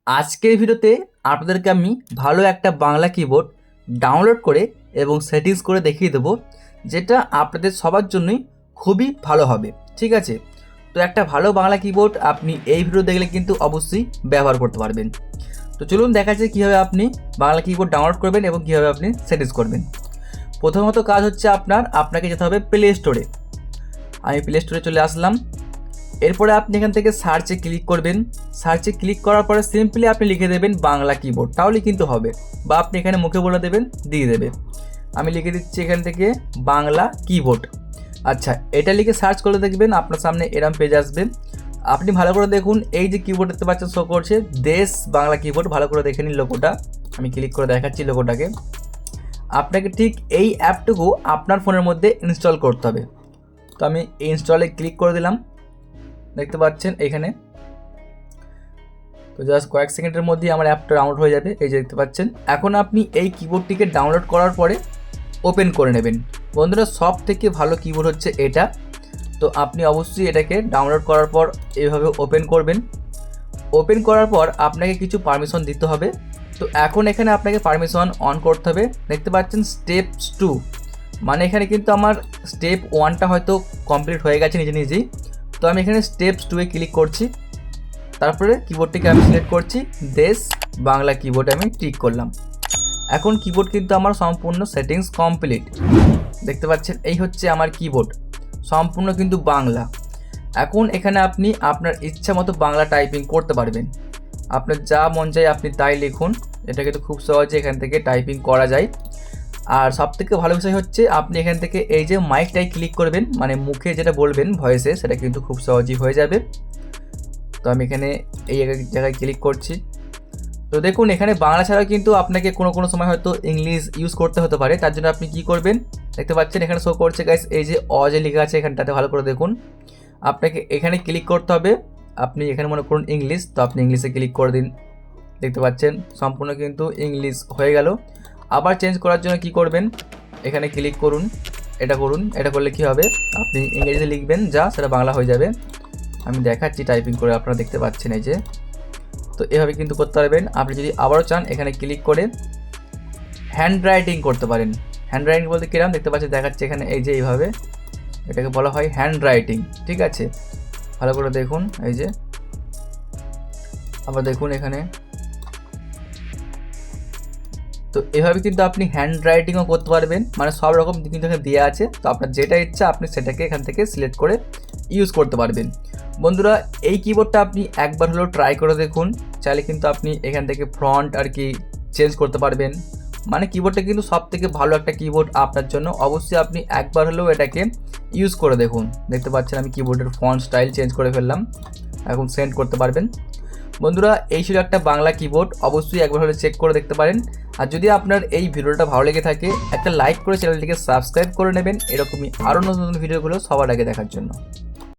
আজকের ভিডিওতে আপনাদেরকে আমি ভালো একটা বাংলা কিবোর্ড ডাউনলোড করে এবং সেটিংস করে দেখিয়ে দেবো, যেটা আপনাদের সবার জন্যই খুবই ভালো হবে। ঠিক আছে, তো একটা ভালো বাংলা কিবোর্ড আপনি এই ভিডিও দেখলে কিন্তু অবশ্যই ব্যবহার করতে পারবেন। তো চলুন দেখা যায় কীভাবে আপনি বাংলা কিবোর্ড ডাউনলোড করবেন এবং কীভাবে আপনি সেটিংস করবেন। প্রথমত কাজ হচ্ছে আপনাকে যেতে হবে প্লে স্টোরে। আমি প্লে স্টোরে চলে আসলাম। এরপরে আপনি এখান থেকে সার্চে ক্লিক করবেন। সার্চে ক্লিক করার পরে সিম্পলি আপনি লিখে দেবেন বাংলা কিবোর্ড, তাহলে কিন্তু হবে, বা আপনি এখানে মুখে বলে দেবেন, দিয়ে দেবে। আমি লিখে দিচ্ছি এখান থেকে বাংলা কিবোর্ড। আচ্ছা, এটা লিখে সার্চ করলে দেখবেন আপনার সামনে এরম পেজ আসবে। আপনি ভালো করে দেখুন, এই যে কিবোর্ড দেখতে পাচ্ছেন শো করছে দেশ বাংলা কিবোর্ড, ভালো করে দেখে নিন লোগোটা। আমি ক্লিক করে দেখাচ্ছি লোগোটাকে। আপনাকে ঠিক এই অ্যাপটুকু আপনার ফোনের মধ্যে ইনস্টল করতে হবে। তো আমি ইনস্টলে ক্লিক করে দিলাম, দেখতে পাচ্ছেন এখানে। তো জাস্ট কয়েক সেকেন্ডের মধ্যেই আমার অ্যাপটা ডাউনলোড হয়ে যাবে, এই যে দেখতে পাচ্ছেন। এখন আপনি এই কিবোর্ডটিকে ডাউনলোড করার পরে ওপেন করে নেবেন। বন্ধুরা, সব থেকে ভালো কিবোর্ড হচ্ছে এটা। তো আপনি অবশ্যই এটাকে ডাউনলোড করার পর এইভাবে ওপেন করবেন। ওপেন করার পর আপনাকে কিছু পারমিশন দিতে হবে। তো এখন এখানে আপনাকে পারমিশন অন করতে হবে। দেখতে পাচ্ছেন স্টেপস 2, মানে এখানে কিন্তু আমার স্টেপ 1টা হয়তো কমপ্লিট হয়ে গেছে নিজে নিজেই। তো আমি এখানে স্টেপস 2-এ ক্লিক করছি। তারপরে কিবোর্ডটিকে আমি সিলেক্ট করছি, দেশ বাংলা কিবোর্ডে আমি টিক করলাম। এখন কিবোর্ড কিন্তু আমার সম্পূর্ণ সেটিংস কমপ্লিট। দেখতে পাচ্ছেন এই হচ্ছে আমার কিবোর্ড, সম্পূর্ণ কিন্তু বাংলা। এখন এখানে আপনি আপনার ইচ্ছা মতো বাংলা টাইপিং করতে পারবেন। আপনার যা মন চায় আপনি তাই লিখুন। এটা কিন্তু খুব সহজে এখান থেকে টাইপিং করা যায়। আর সবথেকে ভালো বিষয় হচ্ছে আপনি এখান থেকে এই যে মাইকটাই ক্লিক করবেন, মানে মুখে যেটা বলবেন ভয়েসে, সেটা কিন্তু খুব সহজেই হয়ে যাবে। তো আমি এখানে এই জায়গায় ক্লিক করছি। তো দেখুন, এখানে বাংলা ছাড়াও কিন্তু আপনাকে কোনো সময় হয়তো ইংলিশ ইউজ করতে হতে পারে। তার জন্য আপনি কী করবেন, দেখতে পাচ্ছেন এখানে শো করছে গাইস, এই যে যে লেখা আছে এখানটাতে, ভালো করে দেখুন। আপনাকে এখানে ক্লিক করতে হবে। আপনি এখানে মনে করুন ইংলিশ, তো আপনি ইংলিশে ক্লিক করে দিন। দেখতে পাচ্ছেন সম্পূর্ণ কিন্তু ইংলিশ হয়ে গেল। আবার চেঞ্জ করার জন্য কি করবেন, এখানে ক্লিক করুন, এটা করুন। এটা করলে কি হবে, আপনি ইংরেজিতে লিখবেন যা, সেটা বাংলা হয়ে যাবে। আমি দেখাচ্ছি টাইপিং করে, আপনারা দেখতে পাচ্ছেন এই যে। তো এভাবে কিন্তু করতে পারবেন। আপনি যদি আবারও চান এখানে ক্লিক করে হ্যান্ড রাইটিং করতে পারেন। হ্যান্ড রাইটিং বলতে কিরকম, দেখতে পাচ্ছি দেখাচ্ছে এখানে এই যে এইভাবে, এটাকে বলা হয় হ্যান্ড রাইটিং। ঠিক আছে, ভালো করে দেখুন এই যে। আবার দেখুন এখানে, তো এভাবে কিন্তু আপনি হ্যান্ড রাইটিংও করতে পারবেন, মানে সব রকম কিন্তু এখানে দেওয়া আছে। তো আপনার যেটা ইচ্ছা আপনি সেটাকে এখান থেকে সিলেক্ট করে ইউজ করতে পারবেন। বন্ধুরা, এই কিবোর্ডটা আপনি একবার হলেও ট্রাই করে দেখুন। চাইলে কিন্তু আপনি এখান থেকে ফ্রন্ট আর কি চেঞ্জ করতে পারবেন। মানে কিবোর্ডটা কিন্তু সব থেকে ভালো একটা কিবোর্ড আপনার জন্য। অবশ্যই আপনি একবার হলেও এটাকে ইউজ করে দেখুন। দেখতে পাচ্ছেন আমি কিবোর্ডের ফন্ট স্টাইল চেঞ্জ করে ফেললাম, এখন সেন্ড করতে পারবেন। বন্ধুরা, এই ছিল একটা বাংলা কিবোর্ড, অবশ্যই একবার হলে চেক করে দেখতে পারেন। আর যদি আপনার এই ভিডিওটা ভালো লেগে থাকে, একটা লাইক করে চ্যানেলটিকে সাবস্ক্রাইব করে নেবেন, এরকমই আরও নতুন নতুন ভিডিওগুলো সবার আগে দেখার জন্য।